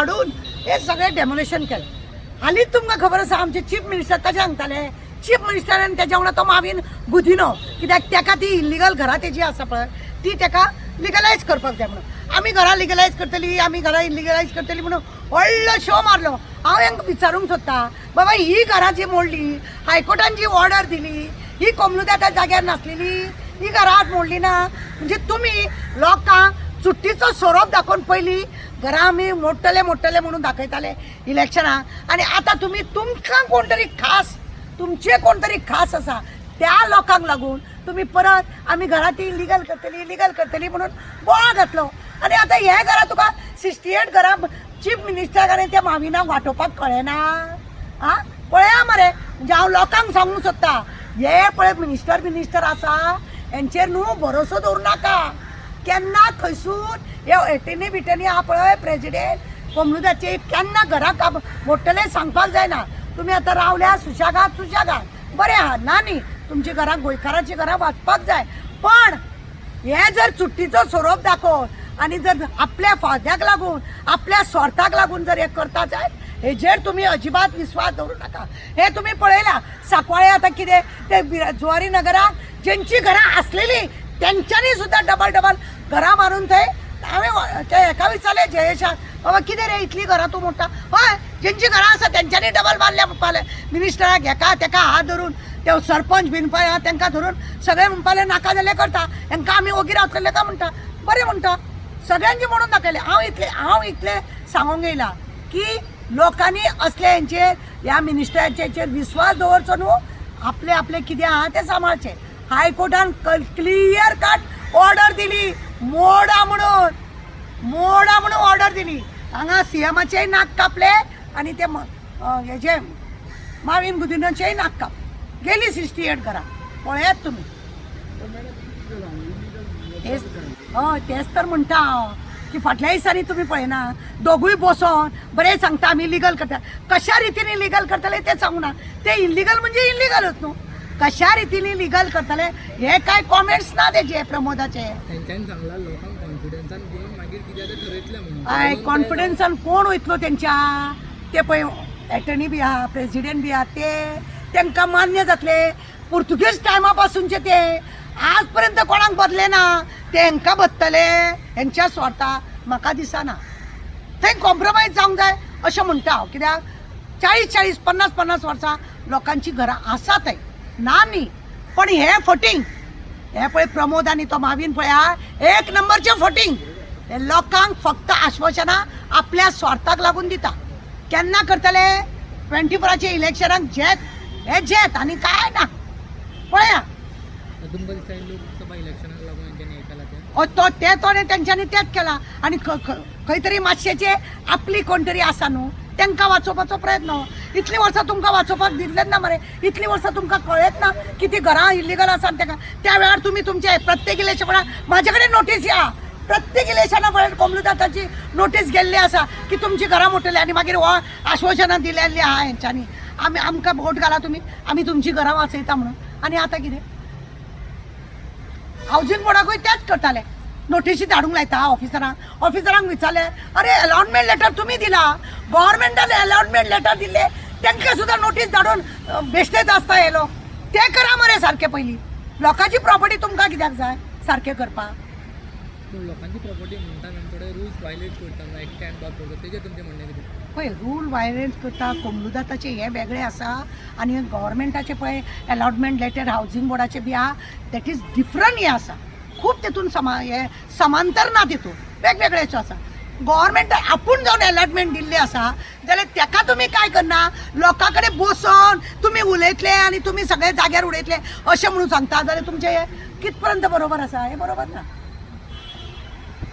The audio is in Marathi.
हाडून हे सगळें डेमोलेशन केलें. हालींच तुमकां खबर आसा आमचे चीफ मिनिस्टर कशें सांगताले, चीफ मिनिस्टरान तेज्या वांगडा तो मावीन गुदिनो, कित्याक तेका ती इल्लिगल घरां तेजी आसा पळय ती तेका लिगलायज करपाक जाय म्हणून. आमी घरां लिगलायज करतली, आमी घरां इल्लिगलायज करतली म्हणून व्हडलो शो मारलो. हांव हांकां विचारूंक सोदता, बाबा ही घरां जी मोडली, हायकोर्टान जी ऑर्डर दिली, ही कोमनुद्या त्या जाग्यार नासलेली, ही घरां आज मोडली ना. म्हणजे तुमी लोकांक चुट्टीचो सोरोप दाखोवन पयलीं घरां आमी मोडटले म्हणून दाखयताले इलेक्शनाक, आनी आतां तुमी तुमकां कोण तरी खास, तुमचे कोण तरी खास आसा त्या लोकांक लागून तुमी परत आमी घरां ती इलिगल करतली म्हणून बोवाळ घातलो. आनी आतां हे घरां तुका 68 घरां चीफ मिनिस्टराक आनी त्या माविनाक वांटोवपाक कळना. आं पळया मरे, म्हणजे हांव लोकांक सांगूंक सोदता, हे पळय मिनिस्टर आसा हेंचेर न्हू भरोसो दवरूं नाका. केन्ना खंयसून हे एटीनी बिटेनी आहा पळय प्रेजिडेंट कोमनुद्याचे, केन्ना घरां मोडटले सांगपाक जायना. तुमी आतां रावल्या सुशागाद बरें आहा ना न्ही, तुमची घरां गोंयकारांची घरां वाचपाक जाय, पण हे जर चुट्टीचो सोरोप दाखोवन आनी जर आपल्या फायद्याक लागून आपल्या स्वार्थाक लागून जर हे करता जाय, हेजेर तुमी अजिबात विस्वास दवरूं नाका. हे तुमी पळयला सांकवाळे आतां कितें ते जुवारी नगराक जेंची घरां आसलेली तेंच्यांनी सुद्दां डबल घरां मारून थंय. हांवें ते हेका विचारलें जयेशाक, बाबा कितें रे इतली घरां तूं मोडटा? हय, जेंची घरां आसा तेंच्यांनी डबल मारल्या म्हणपाले मिनिस्टराक, हेका तेका हात धरून ते सरपंच बीन पळय आहा तेंकां धरून सगळे म्हणपाले नाका जाल्यार करता, हेंकां आमी वोगी रावतले काय म्हणटा. बरें म्हणटा, सगळ्यांची म्हणून दाखयलें. हांव इतले सांगूंक येयला की लोकांनी असले हेंचेर ह्या मिनिस्टराचेर विस्वास दवरचो न्हू, आपले कितें आहा तें सांबाळचें. हायकोर्टान क्लियर कट ऑर्डर दिली, मोडा म्हणून ऑर्डर दिली. हांगा सीएमाचेय नाक कापले आनी ते हेजे मावीन गुदिनाचेय नाक काप गेली 68 घरां. पळयात तुमी. तेच तर म्हणटा हांव की फाटल्या दिसांनी तुमी पळयना दोगूय बसोन बरें सांगता आमी लिगल करता. कशा रितीन लिगल करतले ते सांगू ना, ते इल्लिगल म्हणजे इल्लिगलच न्हू. कशा रितीन लिगल करतले हे काय कॉमेंट्स ना तेजे प्रमोदाचे. हय, कॉन्फिडन्सान कोण वयतलो तेंच्या, ते पळय एटर्नी बी आहा, प्रेसिडेंट बी आहा, ते तेंकां मान्य जातले. पुर्तुगेज टायमा पासूनचे ते आज पर्यंत कोणाक बदले ना, ते हेंकां बदतले हेंच्या स्वार्था. म्हाका दिसना थंय कॉम्प्रोमायज जावंक जाय अशें म्हणटा हांव. कित्याक 40 50 वर्सां लोकांची घरां आसा थंय ना न्ही, पण हे फटींग हे पळय प्रमोद आनी तो मावीन पळया 1 नंबरचें फटींग. हे लोकांक फक्त आश्वासनां आपल्या स्वार्थाक लागून दिता. केन्ना करतले 24 इलेक्शनाक जेत आनी काय ना. पळया तेंच्यांनी तेच केला. आनी खंय तरी मातशेचे आपली कोण तरी आसा न्हू तेंकां वाचोवपाचो प्रयत्न. इतलीं वर्सां तुमकां वाचोवपाक दितलेच ना मरे, इतलीं वर्सां तुमकां कळत ना की ती घरां इल्लिगल आसा. तेका त्या वेळार तुमी तुमचे प्रत्येक इलेक्शनाक माझे कडेन नोटीस या, प्रत्येक इलेक्शना फुडें कोमनुदाताची नोटीस गेल्ली आसा की तुमची घरां मोडटली. आनी मागीर हो आश्वासनां दिलेलीं आहा हेंच्यांनी, आमकां वोट घाला तुमी, आमी तुमची घरां वाचयता म्हणून. आनी आतां कितें हावजींग बोर्डाकूय तेच करताले, नोटीसी धाडूंक लायता ऑफिसरांक विचारले, अरे अलॉटमेंट लेटर तुमी दिला, गव्हर्मेंटान अलॉटमेंट लेटर दिले तेंकां सुद्दां नोटीस धाडून बेश्टेच आसता येयलो. ते करा मरे सारकें. पयलीं लोकांची प्रॉपर्टी तुमकां कित्याक जाय सारकें करपाक? लोकांची प्रॉपर्टी म्हणटा थोडे रूल्स वायलेट करता, एकटे एंड बाग करता, तेजेर तुमचें म्हणणें कितें? पळय रूल वायलेट करता कोमनुदाताचे हे वेगळे आसा आनी गव्हर्मेंटाचे पळय अलॉटमेंट लेटर हावजींग बोर्डाचे बी आहा, दॅट इज डिफरंट. हे आसा खूब तितून हे समांतर ना, तितून वेगवेगळेच आसा. गव्हर्मेंट आपूण जावन अलॉटमेंट दिल्ली आसा जाल्यार तेका तुमी काय करना, लोकां कडेन बसोन तुमी उलयतले आनी तुमी सगळे जाग्यार उडयतले अशें म्हणून सांगता जाल्यार तुमचें हे कितपर्यंत बरोबर आसा? हे बरोबर ना.